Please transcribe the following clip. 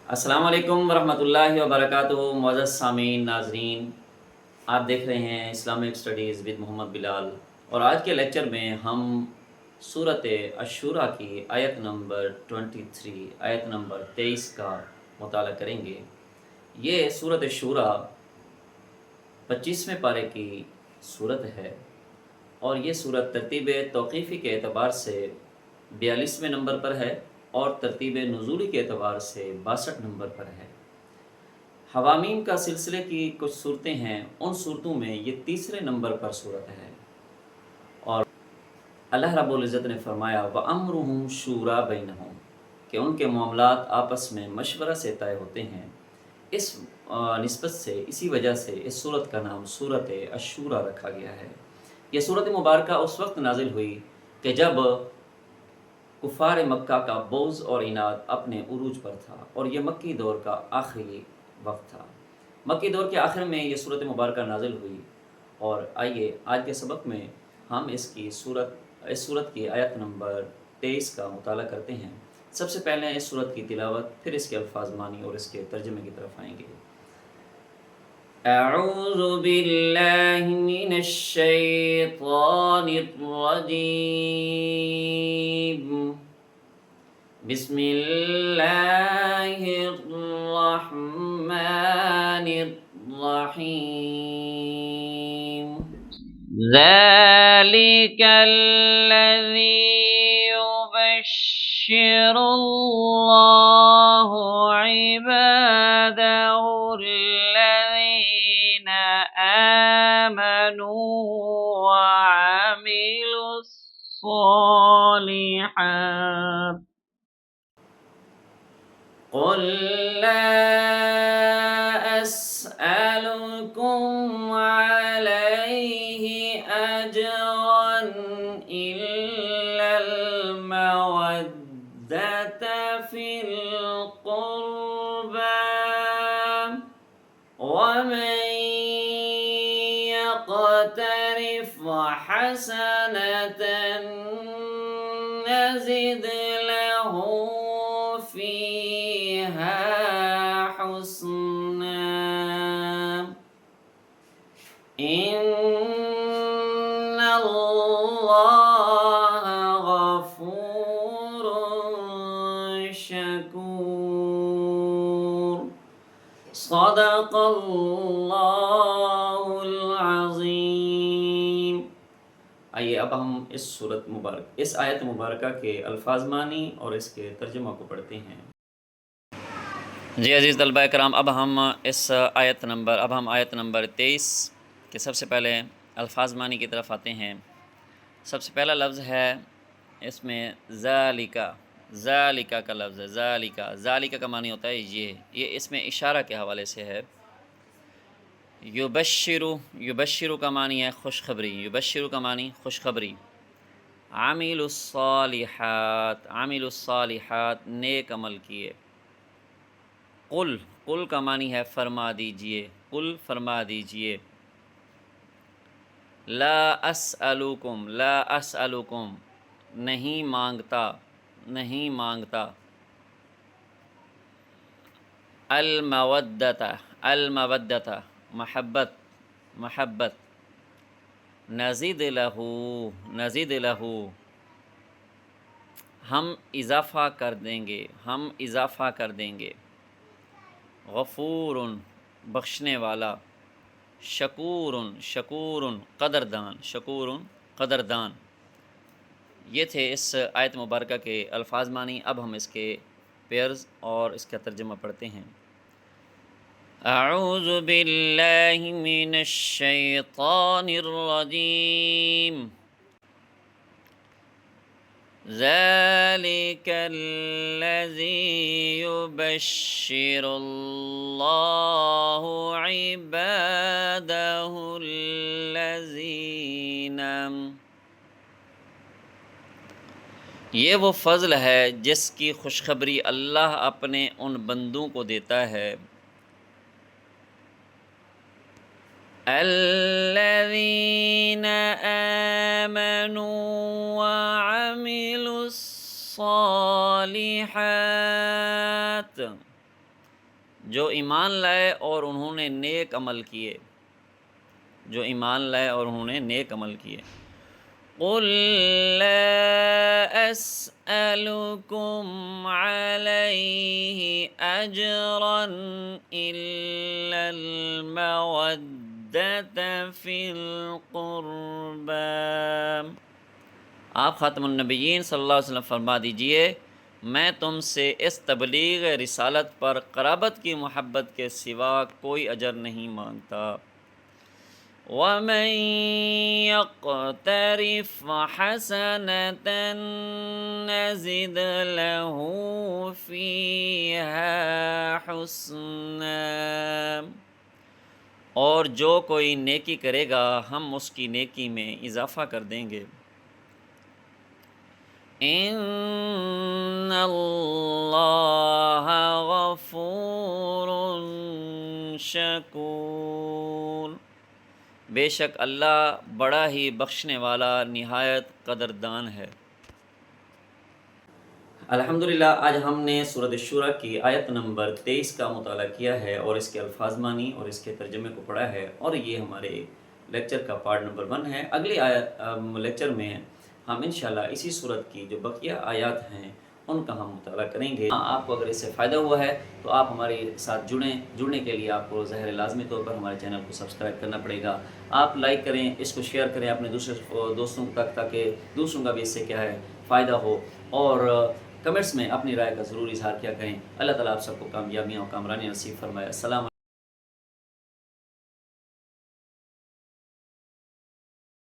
السلام علیکم ورحمۃ اللہ وبرکاتہ، معزز سامعین ناظرین، آپ دیکھ رہے ہیں اسلامک اسٹڈیز ود محمد بلال، اور آج کے لیکچر میں ہم صورت الشورى کی آیت نمبر 23 آیت نمبر 23 کا مطالعہ کریں گے۔ یہ صورت الشورى 25ویں پارے کی صورت ہے، اور یہ صورت ترتیب توقیفی کے اعتبار سے 42ویں نمبر پر ہے اور ترتیب نزولی کے اعتبار سے 62 نمبر پر ہے۔ حوامیم کا سلسلے کی کچھ صورتیں ہیں، ان صورتوں میں یہ تیسرے نمبر پر صورت ہے، اور اللہ رب العزت نے فرمایا وَأَمْرُهُمْ شُورَى بَيْنَهُمْ کہ ان کے معاملات آپس میں مشورہ سے طے ہوتے ہیں۔ اس نسبت سے، اسی وجہ سے اس صورت کا نام صورت الشورى رکھا گیا ہے۔ یہ صورت مبارکہ اس وقت نازل ہوئی کہ جب کفار مکہ کا بغض اور عناد اپنے عروج پر تھا، اور یہ مکی دور کا آخری وقت تھا۔ مکی دور کے آخر میں یہ صورت مبارکہ نازل ہوئی، اور آئیے آج کے سبق میں ہم اس صورت کی آیت نمبر 23 کا مطالعہ کرتے ہیں۔ سب سے پہلے اس صورت کی تلاوت، پھر اس کے الفاظ معنی اور اس کے ترجمے کی طرف آئیں گے۔ اعوذ باللہ من الشیطان الرجیم، بسم اللہ الرحمن الرحیم۔ ذلك الذي يبشر الله عباده الذين آمنوا وعملوا الصالحات قل لا أسألكم عليه أجرا إلا المودة في القربى، ومن يقترف حسنة نزد له فيها حسنا، إن الله غفور شكور۔ صدق اللہ العظیم۔ آئیے اب ہم اس آیت مبارکہ کے الفاظ معنی اور اس کے ترجمہ کو پڑھتے ہیں۔ جی عزیز طلبہ کرام، اب ہم آیت نمبر 23 کے سب سے پہلے الفاظ معنی کی طرف آتے ہیں۔ سب سے پہلا لفظ ہے اس میں ذالکا کا لفظ ہے۔ ذالکا کا معنی ہوتا ہے یہ اس میں اشارہ کے حوالے سے ہے۔ یبشرو کا معنی ہے خوشخبری، یبشرو کا معنی خوشخبری۔ عامل الصالحات نیک عمل کیے۔ قل کا معنی ہے فرما دیجئے، قل فرما دیجئے۔ لا اسألکم نہیں مانگتا۔ المودۃ محبت۔ نزید لہو ہم اضافہ کر دیں گے۔ غفور بخشنے والا، شکور قدردان۔ یہ تھے اس آیت مبارکہ کے الفاظ معنی۔ اب ہم اس کے پیئرز اور اس کا ترجمہ پڑھتے ہیں۔ اعوذ باللہ من الشیطان الرجیم، ذلك الذي يبشر الله عباده الذين، یہ وہ فضل ہے جس کی خوشخبری اللہ اپنے ان بندوں کو دیتا ہے۔ الذین آمنوا وعملوا الصالحات، جو ایمان لائے اور انہوں نے نیک عمل کیے، جو ایمان لائے اور انہوں نے نیک عمل کیے۔ قُل لَا أَسْأَلُكُمْ عَلَيْهِ أَجْرًا إِلَّا الْمَوَدَّةَ فِي الْقُرْبَى۔ آپ خاتم النبیین صلی اللہ علیہ وسلم فرما دیجئے، میں تم سے اس تبلیغ رسالت پر قرابت کی محبت کے سوا کوئی اجر نہیں مانگتا۔ وَمَن يَقْتَرِفْ حَسَنَةً نَزِدْ لَهُ فِيهَا حُسْنًا۔ اور جو کوئی نیکی کرے گا ہم اس کی نیکی میں اضافہ کر دیں گے۔ إِنَّ اللَّهَ غَفُورٌ شَكُورٌ۔ بے شک اللہ بڑا ہی بخشنے والا نہایت قدردان ہے۔ الحمدللہ آج ہم نے سورۃ الشورى کی آیت نمبر 23 کا مطالعہ کیا ہے اور اس کے الفاظ مانی اور اس کے ترجمے کو پڑھا ہے، اور یہ ہمارے لیکچر کا پارٹ نمبر 1 ہے۔ اگلی لیکچر میں ہم انشاءاللہ اسی سورت کی جو بقیہ آیات ہیں ان کا ہم مطالعہ کریں گے۔ آپ کو اگر اس سے فائدہ ہوا ہے تو آپ ہمارے ساتھ جڑنے کے لیے آپ کو ظاہر لازمی طور پر ہمارے چینل کو سبسکرائب کرنا پڑے گا۔ آپ لائک کریں، اس کو شیئر کریں اپنے دوسرے دوستوں تک، تاکہ دوسروں کا بھی اس سے کیا ہے فائدہ ہو، اور کمنٹس میں اپنی رائے کا ضرور اظہار کیا کریں۔ اللہ تعالیٰ آپ سب کو کامیابیاں اور کامرانی نصیب فرمائے۔ السلام